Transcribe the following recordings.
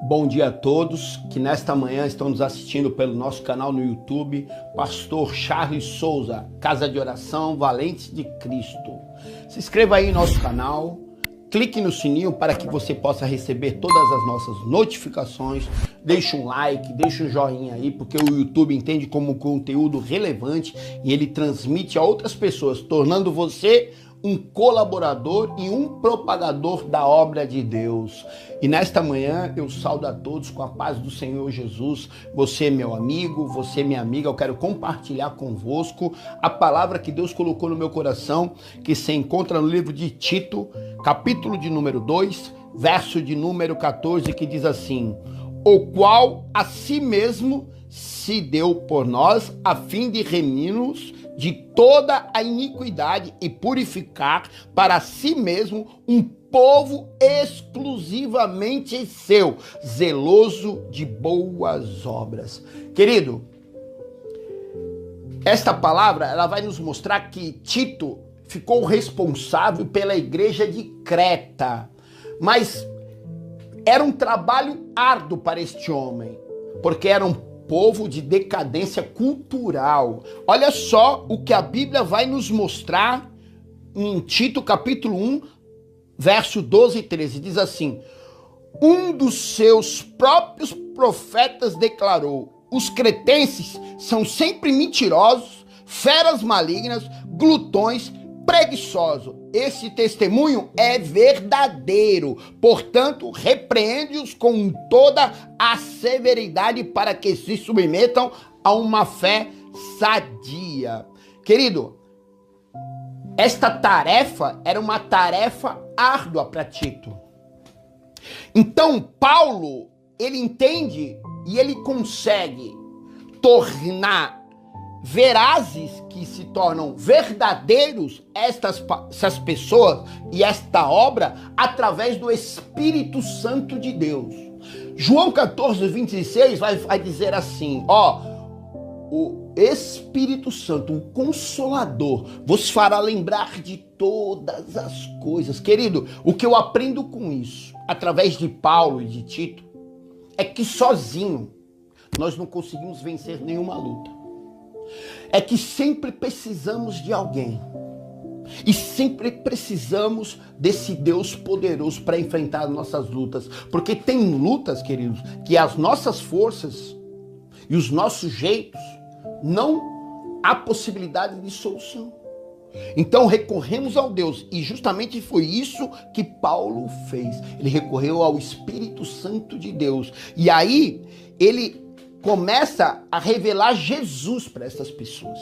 Bom dia a todos que nesta manhã estão nos assistindo pelo nosso canal no YouTube, Pastor Charles Souza, Casa de Oração Valentes de Cristo. Se inscreva aí no nosso canal, clique no sininho para que você possa receber todas as nossas notificações, deixe um like, deixe um joinha aí, porque o YouTube entende como conteúdo relevante e ele transmite a outras pessoas, tornando você um colaborador e um propagador da obra de Deus. E nesta manhã eu saúdo a todos com a paz do Senhor Jesus. Você, meu amigo, você, minha amiga, eu quero compartilhar convosco a palavra que Deus colocou no meu coração, que se encontra no livro de Tito, capítulo de número 2, verso de número 14, que diz assim: o qual a si mesmo se deu por nós, a fim de remir-nos de toda a iniquidade e purificar para si mesmo um povo exclusivamente seu, zeloso de boas obras. Querido, esta palavra ela vai nos mostrar que Tito ficou responsável pela igreja de Creta, mas era um trabalho árduo para este homem, porque era um povo de decadência cultural. Olha só o que a Bíblia vai nos mostrar em Tito capítulo 1, verso 12 e 13. Diz assim: um dos seus próprios profetas declarou: os cretenses são sempre mentirosos, feras malignas, glutões, preguiçosos. Esse testemunho é verdadeiro, portanto, repreende-os com toda a severidade para que se submetam a uma fé sadia. Querido, esta tarefa era uma tarefa árdua para Tito. Então, Paulo, ele entende e ele consegue tornar verazes, que se tornam verdadeiros essas pessoas e esta obra através do Espírito Santo de Deus. João 14, 26 vai dizer assim, o Espírito Santo, o Consolador, vos fará lembrar de todas as coisas. Querido, o que eu aprendo com isso, através de Paulo e de Tito, é que sozinho nós não conseguimos vencer nenhuma luta. É que sempre precisamos de alguém. E sempre precisamos desse Deus poderoso para enfrentar nossas lutas. Porque tem lutas, queridos, que as nossas forças e os nossos jeitos não há possibilidade de solução. Então recorremos ao Deus. E justamente foi isso que Paulo fez. Ele recorreu ao Espírito Santo de Deus. E aí ele começa a revelar Jesus para essas pessoas.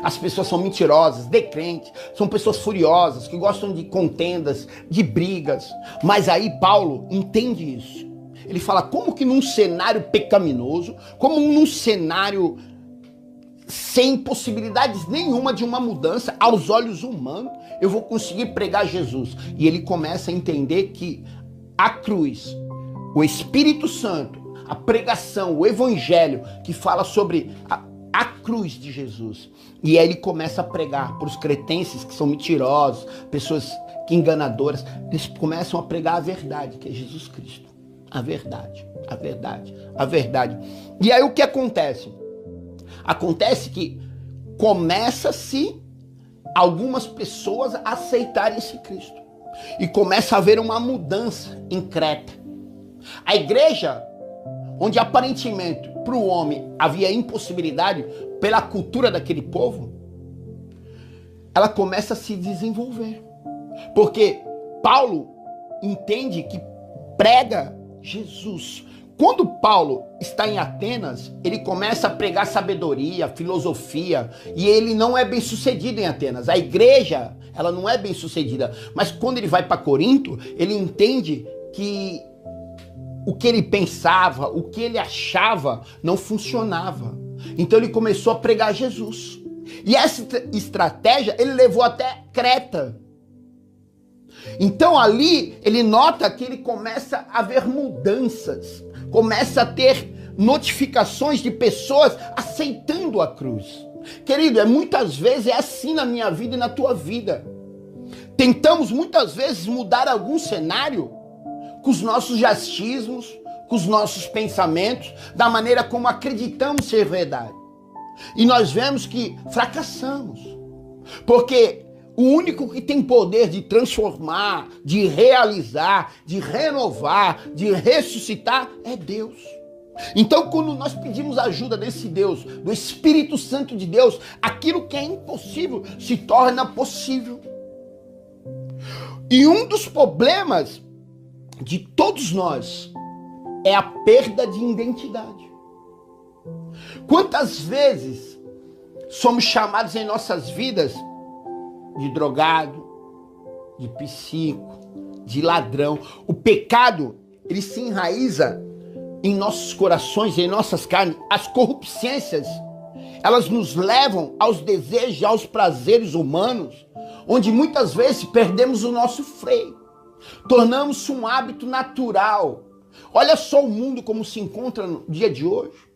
As pessoas são mentirosas, decrentes, são pessoas furiosas, que gostam de contendas, de brigas. Mas aí Paulo entende isso. Ele fala, como que num cenário pecaminoso, como num cenário sem possibilidades nenhuma de uma mudança, aos olhos humanos, eu vou conseguir pregar Jesus. E ele começa a entender que a cruz, o Espírito Santo, a pregação, o evangelho que fala sobre a cruz de Jesus. E aí ele começa a pregar para os cretenses que são mentirosos, pessoas que enganadoras. Eles começam a pregar a verdade, que é Jesus Cristo. A verdade, a verdade, a verdade. E aí o que acontece? Acontece que começa-se algumas pessoas a aceitarem esse Cristo. E começa a haver uma mudança em Creta. A igreja, onde aparentemente para o homem havia impossibilidade pela cultura daquele povo, ela começa a se desenvolver. Porque Paulo entende que prega Jesus. Quando Paulo está em Atenas, ele começa a pregar sabedoria, filosofia, e ele não é bem sucedido em Atenas. A igreja, ela não é bem sucedida. Mas quando ele vai para Corinto, ele entende que o que ele pensava, o que ele achava, não funcionava. Então ele começou a pregar Jesus. E essa estratégia ele levou até Creta. Então ali ele nota que ele começa a ver mudanças. Começa a ter notificações de pessoas aceitando a cruz. Querido, muitas vezes é assim na minha vida e na tua vida. Tentamos muitas vezes mudar algum cenário com os nossos achismos, com os nossos pensamentos, da maneira como acreditamos ser verdade. E nós vemos que fracassamos. Porque o único que tem poder de transformar, de realizar, de renovar, de ressuscitar é Deus. Então, quando nós pedimos ajuda desse Deus, do Espírito Santo de Deus, aquilo que é impossível se torna possível. E um dos problemas de todos nós é a perda de identidade. Quantas vezes somos chamados em nossas vidas de drogado, de psíquico, de ladrão? O pecado, ele se enraiza em nossos corações, em nossas carnes. As corrupçências, elas nos levam aos desejos, aos prazeres humanos, onde muitas vezes perdemos o nosso freio. Tornamos-se um hábito natural. Olha só o mundo como se encontra no dia de hoje.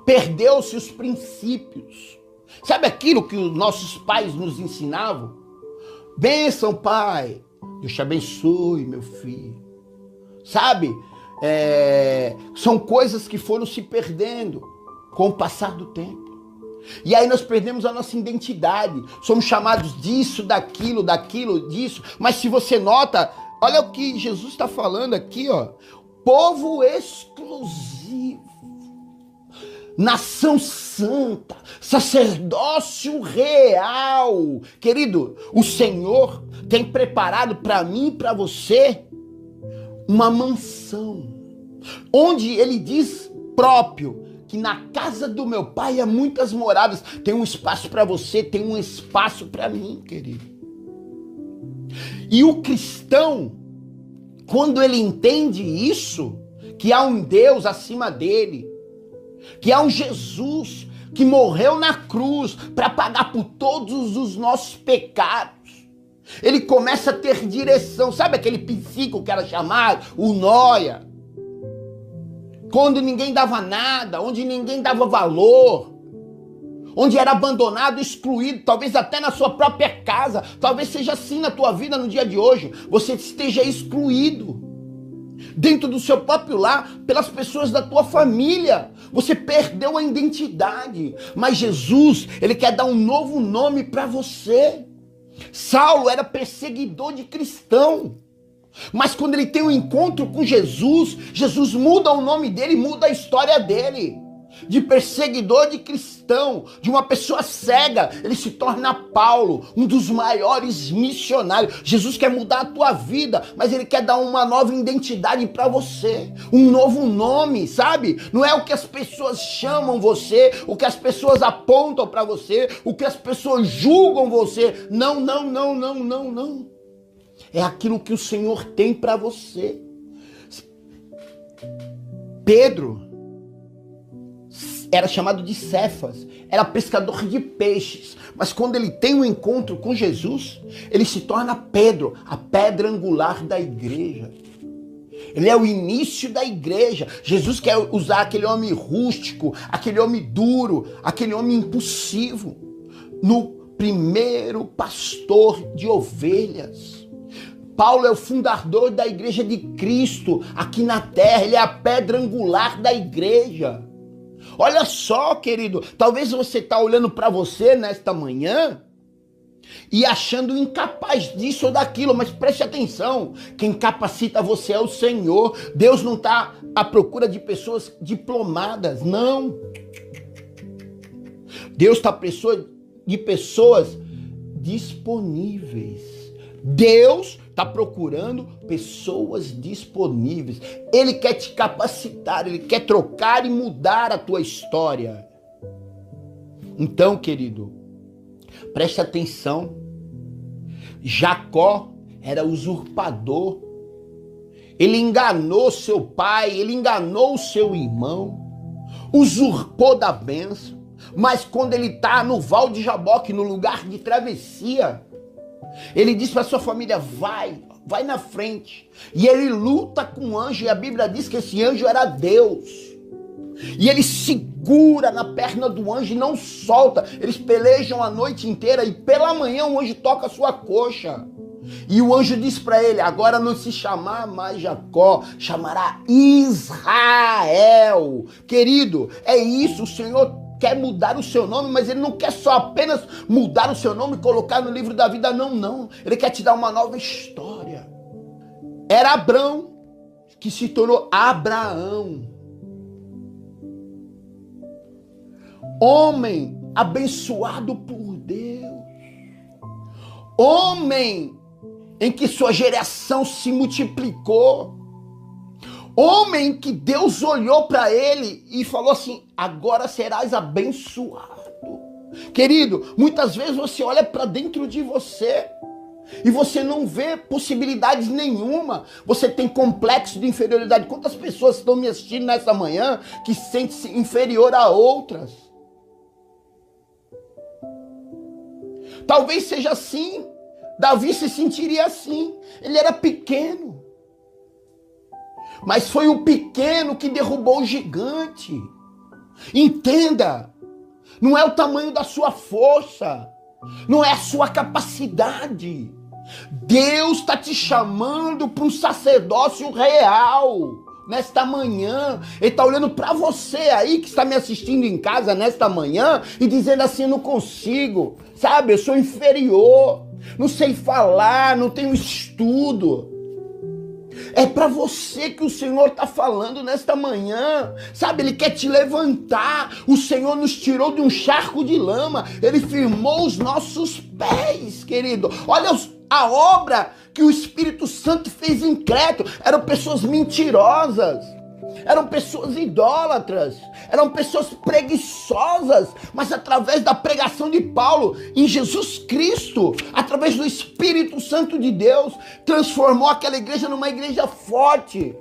Perdeu-se os princípios. Sabe aquilo que os nossos pais nos ensinavam? Bênção, pai. Deus te abençoe, meu filho. Sabe? São coisas que foram se perdendo com o passar do tempo. E aí nós perdemos a nossa identidade. Somos chamados disso, daquilo, disso. Mas se você nota, olha o que Jesus está falando aqui, ó. Povo exclusivo. Nação santa, sacerdócio real. Querido, o Senhor tem preparado para mim e para você uma mansão, onde ele diz próprio que na casa do meu pai há muitas moradas. Tem um espaço para você, tem um espaço para mim, querido. E o cristão, quando ele entende isso, que há um Deus acima dele, que há um Jesus que morreu na cruz para pagar por todos os nossos pecados, ele começa a ter direção. Sabe aquele psíquico que era chamado o nóia? Quando ninguém dava nada, onde ninguém dava valor, onde era abandonado, excluído, talvez até na sua própria casa. Talvez seja assim na tua vida no dia de hoje. Você esteja excluído dentro do seu próprio lar, pelas pessoas da tua família. Você perdeu a identidade. Mas Jesus, ele quer dar um novo nome para você. Saulo era perseguidor de cristão. Mas quando ele tem um encontro com Jesus, Jesus muda o nome dele, muda a história dele. De perseguidor de cristão, de uma pessoa cega, ele se torna Paulo, um dos maiores missionários. Jesus quer mudar a tua vida, mas ele quer dar uma nova identidade para você, um novo nome, sabe? Não é o que as pessoas chamam você, o que as pessoas apontam para você, o que as pessoas julgam você. Não, não, não, não, não, não. É aquilo que o Senhor tem para você. Pedro era chamado de Cefas, era pescador de peixes, mas quando ele tem um encontro com Jesus, ele se torna Pedro, a pedra angular da igreja. Ele é o início da igreja. Jesus quer usar aquele homem rústico, aquele homem duro, aquele homem impulsivo, no primeiro pastor de ovelhas. Paulo é o fundador da igreja de Cristo aqui na terra, ele é a pedra angular da igreja. Olha só, querido, talvez você está olhando para você nesta manhã e achando incapaz disso ou daquilo, mas preste atenção, quem capacita você é o Senhor. Deus não está à procura de pessoas diplomadas, não. Deus está à procura de pessoas disponíveis. Deus está procurando pessoas disponíveis. Ele quer te capacitar, ele quer trocar e mudar a tua história. Então, querido, preste atenção. Jacó era usurpador. Ele enganou seu pai, ele enganou seu irmão, usurpou da bênção. Mas quando ele está no Val de Jaboque, no lugar de travessia, ele diz para sua família, vai na frente. E ele luta com o anjo, e a Bíblia diz que esse anjo era Deus. E ele segura na perna do anjo e não solta. Eles pelejam a noite inteira e pela manhã o anjo toca a sua coxa. E o anjo diz para ele, agora não se chamar mais Jacó, chamará Israel. Querido, é isso, o Senhor quer mudar o seu nome, mas ele não quer só apenas mudar o seu nome e colocar no livro da vida, não. Ele quer te dar uma nova história. Era Abrão, que se tornou Abraão. Homem abençoado por Deus. Homem em que sua geração se multiplicou. Homem que Deus olhou para ele e falou assim, agora serás abençoado. Querido, muitas vezes você olha para dentro de você e você não vê possibilidades nenhuma. Você tem complexo de inferioridade. Quantas pessoas estão me assistindo nessa manhã que sentem-se inferior a outras? Talvez seja assim. Davi se sentiria assim. Ele era pequeno. Mas foi o pequeno que derrubou o gigante. Entenda. Não é o tamanho da sua força. Não é a sua capacidade. Deus está te chamando para um sacerdócio real. Nesta manhã, Ele está olhando para você aí que está me assistindo em casa nesta manhã e dizendo assim, eu não consigo, sabe, eu sou inferior, não sei falar, não tenho estudo. É para você que o Senhor está falando nesta manhã, sabe, Ele quer te levantar. O Senhor nos tirou de um charco de lama, Ele firmou os nossos pés, querido. Olha a obra que o Espírito Santo fez em Creta. Eram pessoas mentirosas, eram pessoas idólatras, eram pessoas preguiçosas, mas através da pregação de Paulo em Jesus Cristo, através do Espírito Santo de Deus, transformou aquela igreja numa igreja forte.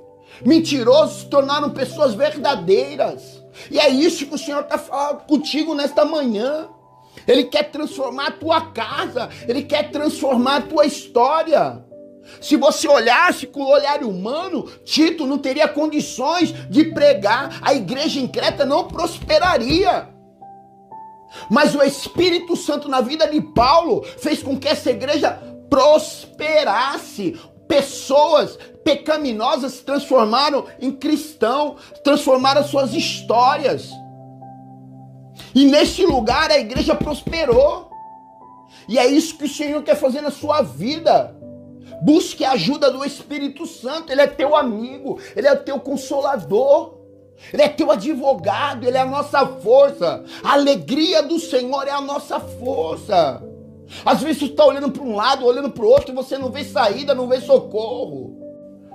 Mentirosos se tornaram pessoas verdadeiras. E é isso que o Senhor está falando contigo nesta manhã. Ele quer transformar a tua casa, Ele quer transformar a tua história. Se você olhasse com o olhar humano, Tito não teria condições de pregar, a igreja em Creta não prosperaria. Mas o Espírito Santo na vida de Paulo fez com que essa igreja prosperasse. Pessoas pecaminosas se transformaram em cristãos, transformaram suas histórias. E neste lugar a igreja prosperou. E é isso que o Senhor quer fazer na sua vida. Busque a ajuda do Espírito Santo. Ele é teu amigo, Ele é teu consolador, Ele é teu advogado, Ele é a nossa força. A alegria do Senhor é a nossa força. Às vezes você está olhando para um lado, olhando para o outro, e você não vê saída, não vê socorro.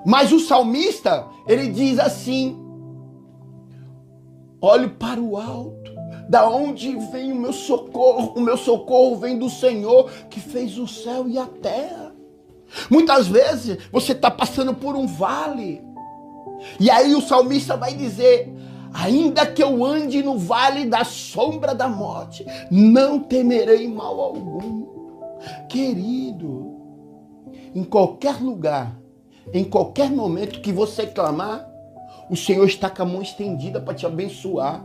Mas o salmista, ele diz assim, olho para o alto, da onde vem o meu socorro vem do Senhor, que fez o céu e a terra. Muitas vezes você está passando por um vale, e aí o salmista vai dizer, ainda que eu ande no vale da sombra da morte, não temerei mal algum. Querido, em qualquer lugar, em qualquer momento que você clamar, o Senhor está com a mão estendida para te abençoar.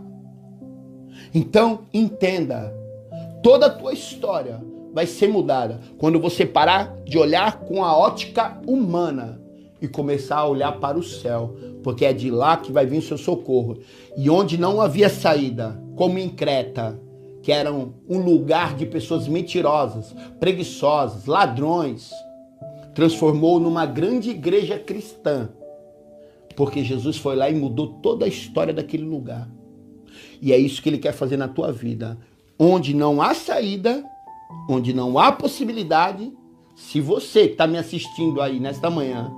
Então, entenda, toda a tua história vai ser mudada quando você parar de olhar com a ótica humana e começar a olhar para o céu, porque é de lá que vai vir o seu socorro. E onde não havia saída, como em Creta, que era um lugar de pessoas mentirosas, preguiçosas, ladrões, transformou numa grande igreja cristã, porque Jesus foi lá e mudou toda a história daquele lugar. E é isso que Ele quer fazer na tua vida. Onde não há saída, onde não há possibilidade, se você que está me assistindo aí nesta manhã,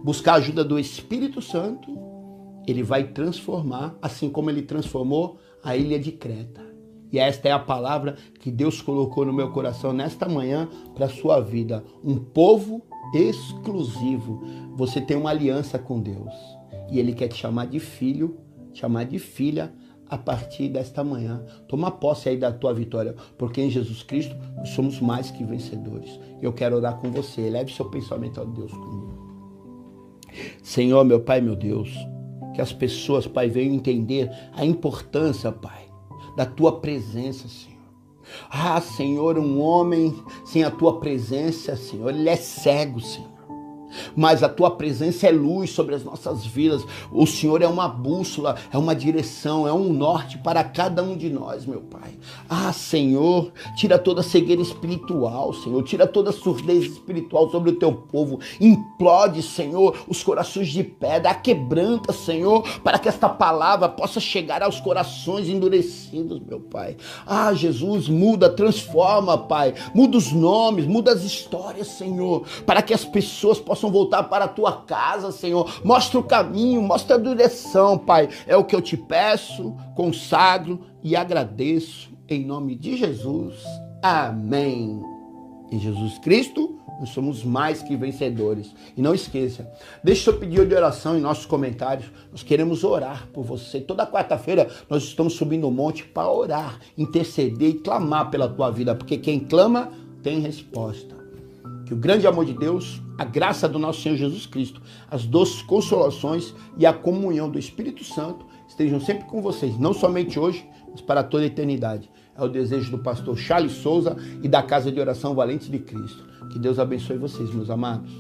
buscar a ajuda do Espírito Santo, Ele vai transformar, assim como Ele transformou a ilha de Creta. E esta é a palavra que Deus colocou no meu coração nesta manhã para a sua vida. Um povo exclusivo. Você tem uma aliança com Deus. E Ele quer te chamar de filho, chamar de filha, a partir desta manhã. Toma posse aí da tua vitória, porque em Jesus Cristo nós somos mais que vencedores. Eu quero orar com você. Eleve seu pensamento a Deus comigo. Senhor, meu Pai, meu Deus, que as pessoas, Pai, venham entender a importância, Pai, da tua presença, Senhor. Ah, Senhor, um homem sem a tua presença, Senhor, ele é cego, Senhor. Mas a tua presença é luz sobre as nossas vidas. O Senhor é uma bússola, é uma direção, é um norte para cada um de nós, meu Pai. Ah, Senhor, tira toda a cegueira espiritual, Senhor. Tira toda a surdez espiritual sobre o teu povo. Implode, Senhor, os corações de pedra. Quebranta, Senhor, para que esta palavra possa chegar aos corações endurecidos, meu Pai. Ah, Jesus, muda, transforma, Pai. Muda os nomes, muda as histórias, Senhor, para que as pessoas possam voltar para a tua casa, Senhor. Mostra o caminho, mostra a direção, Pai. É o que eu te peço, consagro e agradeço em nome de Jesus. Amém. Em Jesus Cristo, nós somos mais que vencedores. E não esqueça, deixe seu pedido de oração em nossos comentários. Nós queremos orar por você. Toda quarta-feira nós estamos subindo o monte para orar, interceder e clamar pela tua vida, porque quem clama tem resposta. Que o grande amor de Deus, a graça do nosso Senhor Jesus Cristo, as doces consolações e a comunhão do Espírito Santo estejam sempre com vocês, não somente hoje, mas para toda a eternidade. É o desejo do pastor Charles Souza e da Casa de Oração Valentes de Cristo. Que Deus abençoe vocês, meus amados.